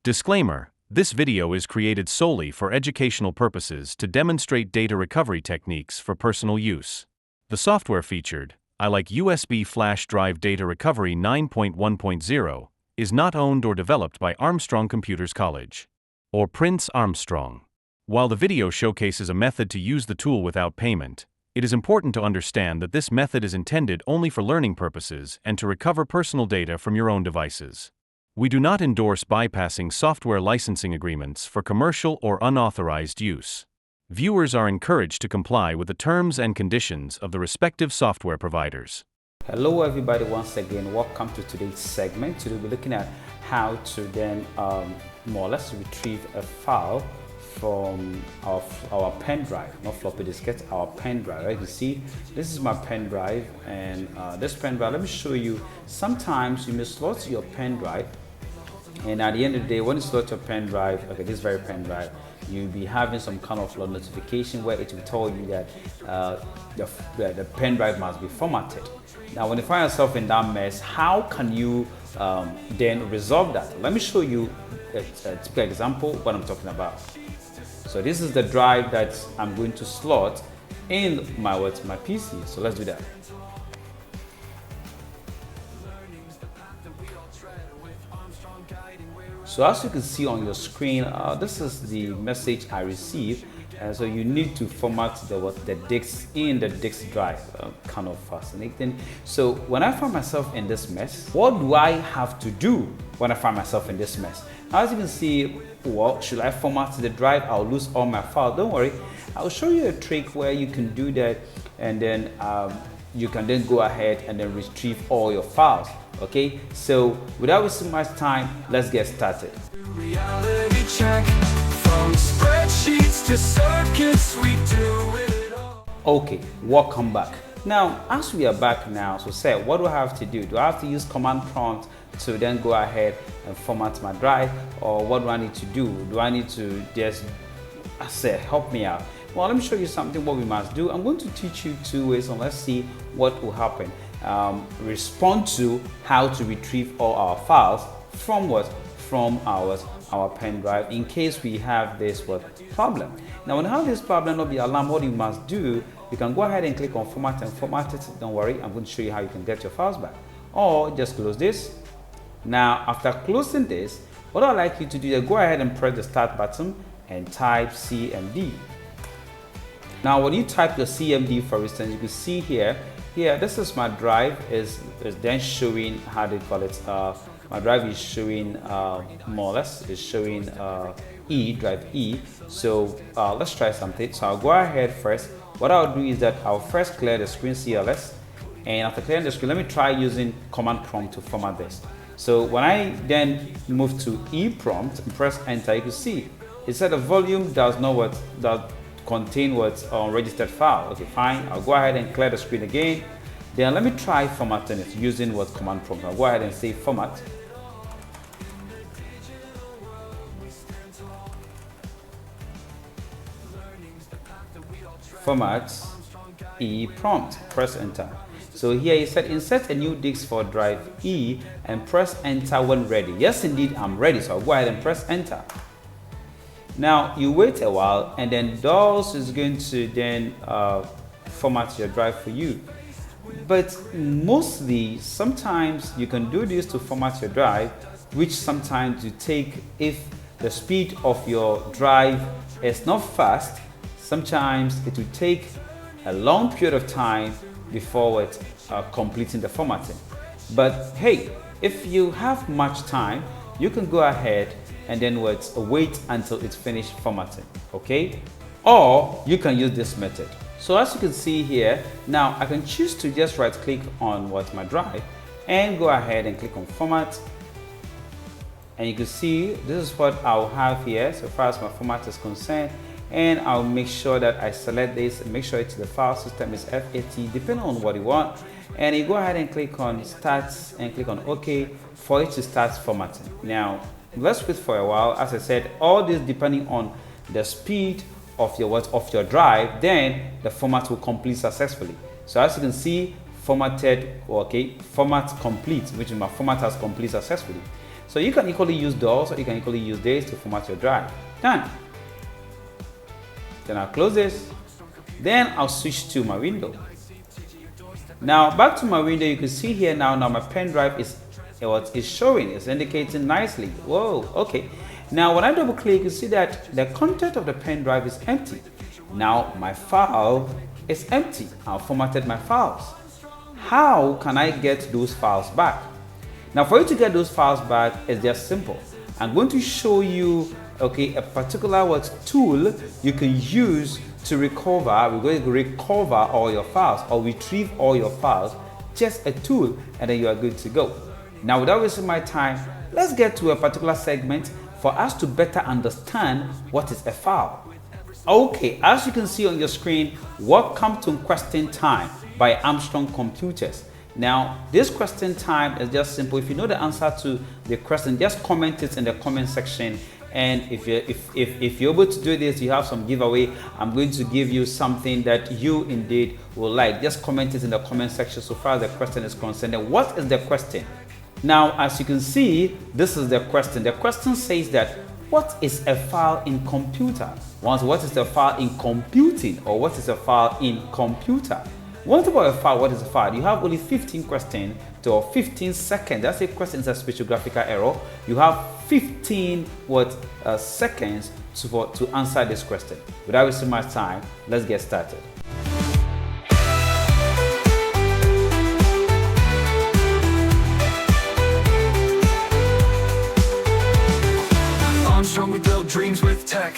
Disclaimer: this video is created solely for educational purposes to demonstrate data recovery techniques for personal use. The software featured, I like USB flash drive data recovery 9.1.0, is not owned or developed by Armstrong Computers College or Prince Armstrong. While the video showcases a method to use the tool without payment, it is important to understand that this method is intended only for learning purposes and to recover personal data from your own devices. We do not endorse bypassing software licensing agreements for commercial or unauthorized use. Viewers are encouraged to comply with the terms and conditions of the respective software providers. Hello everybody, once again, welcome to today's segment. Today we're looking at how to then more or less retrieve a file from our pen drive, not floppy diskette, our pen drive. Right? You see, this is my pen drive, and this pen drive, let me show you. Sometimes you may slot your pen drive, and at the end of the day, when you slot your pen drive, okay, this very pen drive, you'll be having some kind of notification where it will tell you that the pen drive must be formatted. Now, when you find yourself in that mess, how can you then resolve that? Let me show you a typical example what I'm talking about. So this is the drive that I'm going to slot in my PC. So let's do that. So as you can see on your screen, this is the message I received. So you need to format the disks in the disk drive. Kind of fascinating. So when I find myself in this mess, what do I have to do when I find myself in this mess? As you can see, well, should I format the drive? I'll lose all my files. Don't worry, I'll show you a trick where you can do that, and then you can then go ahead and then retrieve all your files. Okay, so without wasting much time, let's get started. Reality check. From spreadsheets to circuits, we do it all. Okay, welcome back. Now, as we are back now, so say, what do I have to do? Do I have to use command prompt to then go ahead and format my drive, or what do I need to do? Do I need to just, I said, help me out? Well, let me show you something what we must do. I'm going to teach you two ways, and let's see what will happen. Respond to how to retrieve all our files from what? From our pen drive, in case we have this problem. Now, when you have this problem of the alarm, what you must do, you can go ahead and click on format and format it. Don't worry, I'm going to show you how you can get your files back. Or just close this. Now, after closing this, what I'd like you to do is go ahead and press the start button and type CMD. Now, when you type your CMD, for instance, you can see here, this is my drive, is then showing, how do you call it? My drive is showing more or less, is showing drive E. So let's try something. So I'll go ahead first. What I'll do is that I'll first clear the screen CLS, and after clearing the screen, let me try using command prompt to format this. So when I then move to E prompt and press enter, you can see it said the volume does contain what's unregistered file. Okay, fine. I'll go ahead and clear the screen again. Then let me try formatting it using what command prompt. I'll go ahead and say format. Format E prompt, press enter. So here it said insert a new disk for drive E and press enter when ready. Yes, indeed, I'm ready. So I'll go ahead and press enter. Now you wait a while, and then DOS is going to then format your drive for you. But mostly, sometimes you can do this to format your drive, which sometimes you take if the speed of your drive is not fast. Sometimes it will take a long period of time before completing the formatting. But hey, if you have much time, you can go ahead and then wait until it's finished formatting, okay? Or you can use this method. So as you can see here, now I can choose to just right click on my drive and go ahead and click on format. And you can see this is what I'll have here so far as my format is concerned. And I'll make sure that I select this and make sure it's the file system is FAT, depending on what you want. And you go ahead and click on start and click on OK for it to start formatting. Now, let's wait for a while. As I said, all this depending on the speed of your drive, then the format will complete successfully. So as you can see, formatted, okay, format complete, which is my format has completed successfully. So you can equally use doors or you can equally use days to format your drive. Done. Then I'll close this. Then I'll switch to my window. Now back to my window, you can see here now my pen drive is showing, it's indicating nicely. Whoa, okay. Now when I double click, you see that the content of the pen drive is empty. Now my file is empty. I've formatted my files. How can I get those files back? Now for you to get those files back, it's just simple. I'm going to show you a particular tool you can use to recover. We're going to recover all your files or retrieve all your files. Just a tool, and then you are good to go. Now without wasting my time, let's get to a particular segment for us to better understand what is a file. Okay, as you can see on your screen, welcome to Question Time by Armstrong Computers. Now this question time is just simple. If you know the answer to the question, just comment it in the comment section. And if you're able to do this, you have some giveaway. I'm going to give you something that you indeed will like. Just comment it in the comment section so far as the question is concerned. And what is the question? Now, as you can see, this is the question. The question says that, what is a file in computer? Once, what is a file in computing, or what is a file in computer? One thing about a file, what is a file? You have only 15 questions to 15 seconds. That's a question is a spatial graphical error. You have 15 seconds to answer this question. Without wasting much time, let's get started. Armstrong, we build dreams with tech,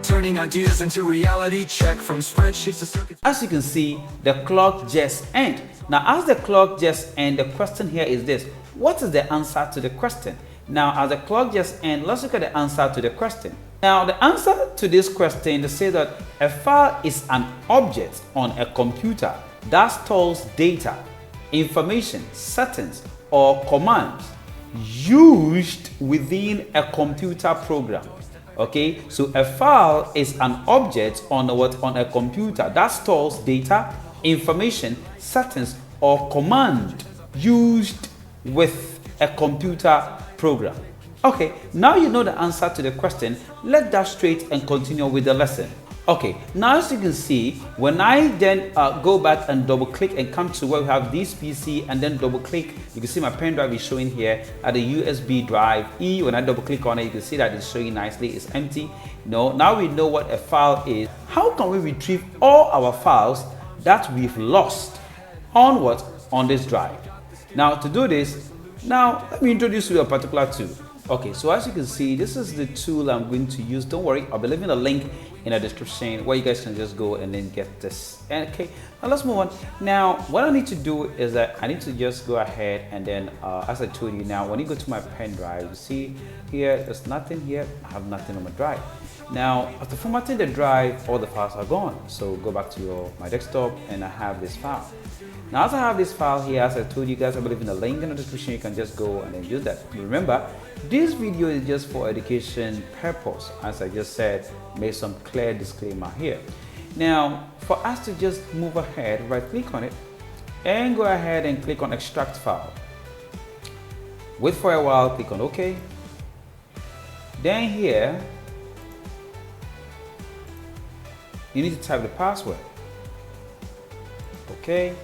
turning ideas into reality. Check from spreadsheets to circuits. As you can see, the clock just ended. Now, as the clock just ended, the question here is this: what is the answer to the question? Now, as the clock just ended, let's look at the answer to the question. Now, the answer to this question, they say that a file is an object on a computer that stores data, information, settings, or commands used within a computer program. Okay, so a file is an object on a computer that stores data, information, settings, or command used with a computer program. Okay, now you know the answer to the question. Let that straight and continue with the lesson. Okay, now as you can see, when I then go back and double click and come to where we have this PC and then double click, you can see my pen drive is showing here at the USB drive E. When I double click on it, you can see that it's showing nicely, it's empty. Now we know what a file is. How can we retrieve all our files that we've lost on this drive? Now to do this, now let me introduce you to a particular tool. Okay, so as you can see, this is the tool I'm going to use. Don't worry, I'll be leaving a link in the description where you guys can just go and then get this. Okay, now let's move on. Now what I need to do is that I need to just go ahead and then as I told you, now when you go to my pen drive, you see here there's nothing here. I have nothing on my drive. Now after formatting the drive, all the files are gone. So go back to my desktop and I have this file. Now as I have this file here, as I told you guys, I believe in the link in the description, you can just go and then use that. Remember, this video is just for education purpose. As I just said, made some clear disclaimer here. Now for us to just move ahead, right click on it and go ahead and click on extract file. Wait for a while, click on OK. Then here you need to type the password. Okay,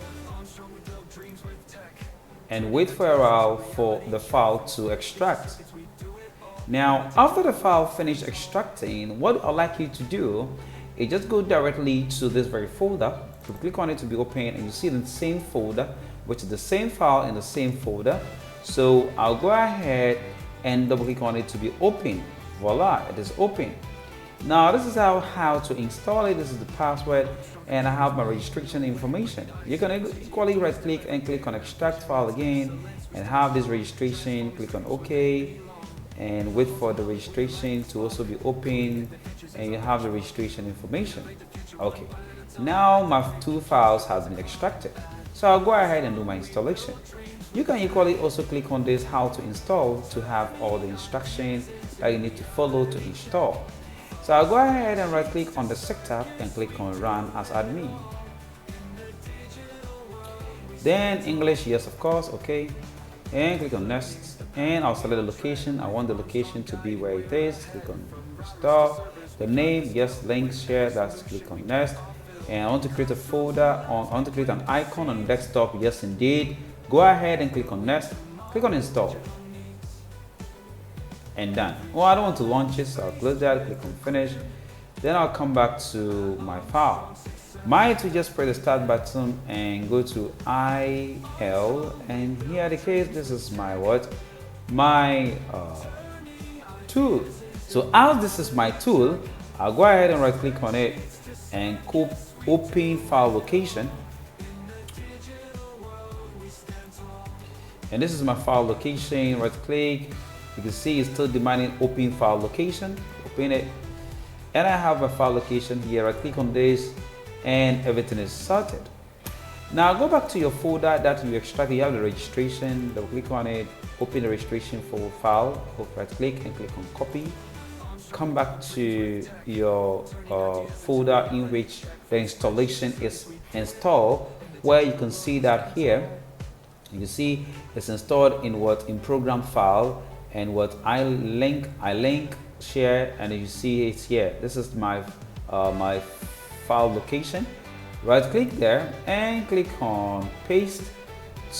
and wait for a while for the file to extract. Now after the file finished extracting, what I'd like you to do is just go directly to this very folder. So click on it to be open and you see the same folder, which is the same file in the same folder. So I'll go ahead and double click on it to be open. Voila, it is open. Now this is how to install it. This is the password and I have my registration information. You can equally right click and click on extract file again and have this registration. Click on OK and wait for the registration to also be open and you have the registration information. Okay, now my two files has been extracted. So I'll go ahead and do my installation. You can equally also click on this how to install to have all the instructions that you need to follow to install. So I'll go ahead and right click on the setup and click on run as admin. Then English, yes of course, okay. And click on next. and I'll select the location. I want the location to be where it is. Click on install. The name, yes, link, share, that's click on next. And I want to create a folder I want to create an icon on the desktop, yes indeed. Go ahead and click on next. Click on install. And done. Well, I don't want to launch it, so I'll close that, click on finish. Then I'll come back to my file. Mine to just press the start button and go to IL, and here the case, this is my what? My tool. So as this is my tool, I'll go ahead and right click on it and open file location. And this is my file location, right click. You can see it's still demanding open file location. Open it. And I have my file location here. I click on this and everything is sorted. Now go back to your folder that you extracted. You have the registration. Double click on it. Open the registration for file. Right click and click on copy. Come back to your folder in which the installation is installed, where you can see that here. You see it's installed in what? In program file, and what I link, share, and you see it here. This is my my file location. Right click there and click on paste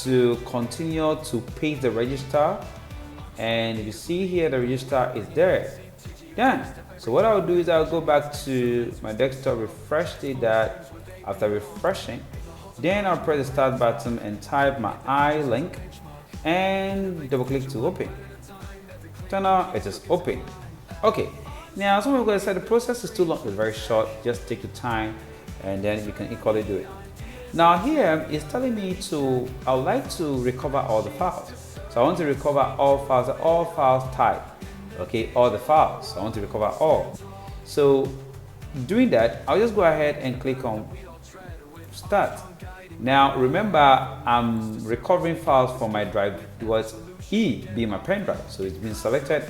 to continue to paste the register, and you see here the register is there. Done. So what I'll do is I'll go back to my desktop, refresh that. After refreshing, then I'll press the start button and type my link and double click to open. Turn on, it is open. Okay, now some people say the process is too long. It's very short, just take your time and then you can equally do it. Now here it's telling me I would like to recover all the files. So I want to recover all files type. Okay, all the files. I want to recover all. So doing that, I'll just go ahead and click on start. Now remember, I'm recovering files from my drive. What E being my pen drive, so it's been selected.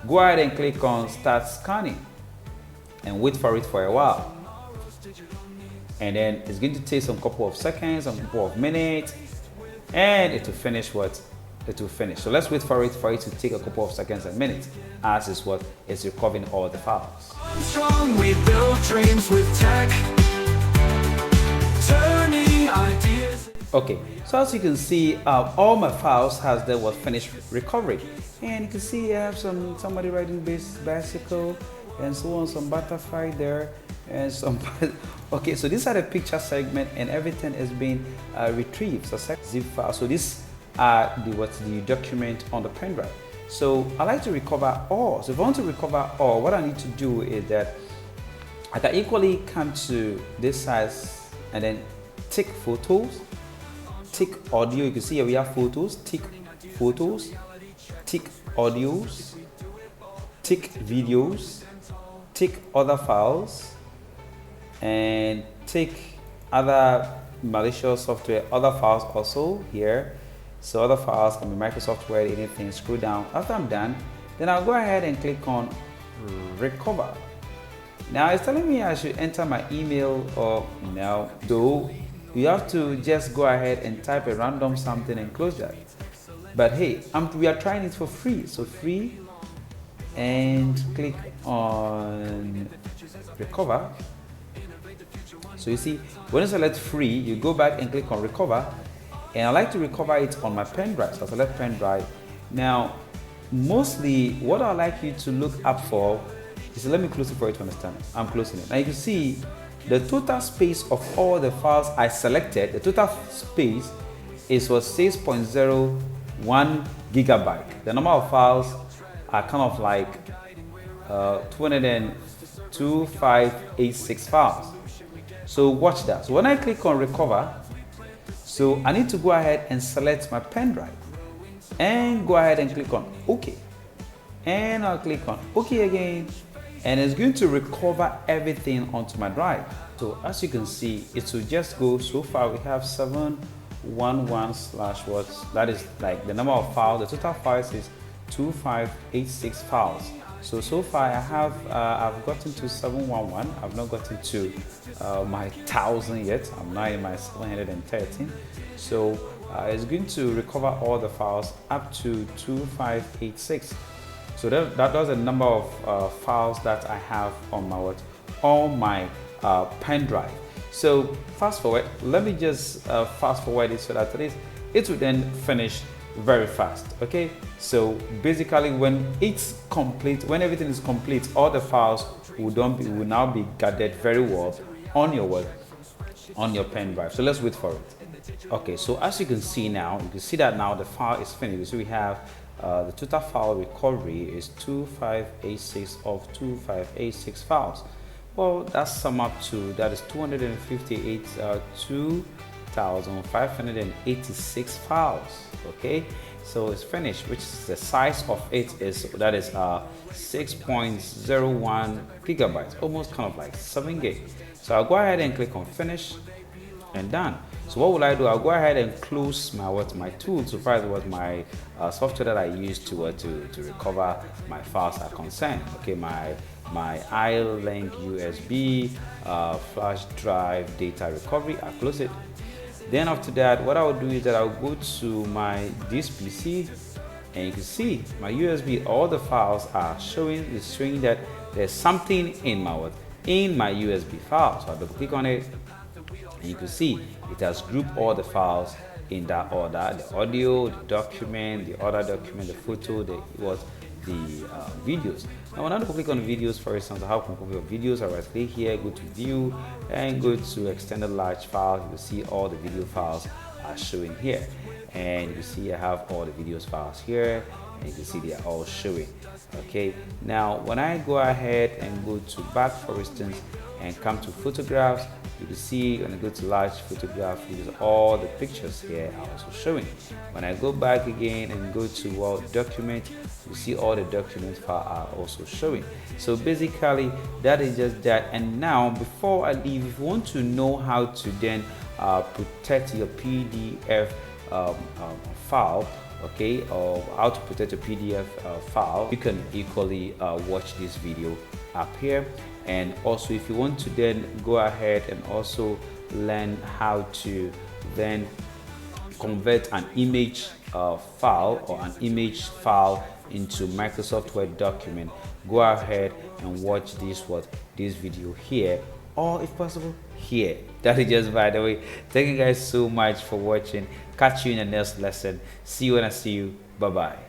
Go ahead and click on start scanning and wait for it for a while. And then it's going to take some couple of seconds, some couple of minutes, and it will finish what? It will finish. So let's wait for it to take a couple of seconds and minutes as is what is recovering all the files. Armstrong, we build dreams with tech, turning ideas. Okay, so as you can see, all my files has that was finished recovery, and you can see I have somebody riding bicycle and so on, some butterfly there and some. Okay, so these are the picture segment and everything is being retrieved. So zip file. So this the document on the pen drive. So I like to recover all. So if I want to recover all, what I need to do is that I can equally come to this size and then tick photos, tick audio. You can see here we have photos, tick photos, tick audios, tick videos, tick other files, and tick other malicious software, other files also here. So other files can be Microsoft Word, anything. Scroll down. After I'm done, then I'll go ahead and click on recover. Now it's telling me I should enter my email or no. So you have to just go ahead and type a random something and close that. But hey, we are trying it for free. So free, and click on recover. So you see, when you select free, you go back and click on recover. And I like to recover it on my pen drive. So I select pen drive. Now, mostly what I like you to look up for is, let me close it for you to understand. I'm closing it. Now you can see the total space of all the files I selected, the total space was 6.01 gigabyte. The number of files are kind of like 22586 files. So watch that. So when I click on recover, so I need to go ahead and select my pen drive and go ahead and click on OK. And I'll click on OK again, and it's going to recover everything onto my drive. So as you can see, it will just go. So far we have 711/what, that is like the number of files. The total files is 2586 files. So far I have I've gotten to 711. I've not gotten to my 1000 yet. I'm now in my 713. So it's going to recover all the files up to 2586. So that does a number of files that I have on my pen drive. So fast forward, let me just fast forward it so that it will then finish very fast. Okay, so basically when it's complete, when everything is complete, all the files will now be gathered very well on your pen drive. So let's wait for it. Okay, so as you can see now, you can see that now the file is finished. So we have the total file recovery is 2586 of 2586 files. Well, that's sum up to, that is 2,586 files. Okay, so it's finished, which is the size of it is, that is 6.01 gigabytes, almost kind of like 7 gig. So I'll go ahead and click on finish and done. So what will I do? I'll go ahead and close my tool to find what my software that I use to recover my files are concerned. Okay, my iLink USB flash drive data recovery. I'll close it. Then after that, what I'll do is that I'll go to this PC, and you can see my USB. All the files are showing that there's something in my USB file. So I'll double click on it, and you can see it has grouped all the files in that order: the audio, the document, the other document, the photo, the videos. Now when I double click on videos, for instance, I have a copy of videos. I right click here, go to view, and go to extended large file. You will see all the video files are showing here, and you can see I have all the videos files here, and you can see they are all showing. Okay, now when I go ahead and go to back, for instance, and come to photographs, you can see when I go to large photograph, all the pictures here are also showing. When I go back again and go to document, you see all the document files are also showing. So basically that is just that. And now before I leave, if you want to know how to then protect your PDF file, okay, or how to protect a PDF file, you can equally watch this video up here. And also, if you want to then go ahead and also learn how to then convert an image file or an image file into Microsoft Word document, go ahead and watch this video here, or if possible here. That is just by the way. Thank you guys so much for watching. Catch you in the next lesson. See you when I see you. Bye bye.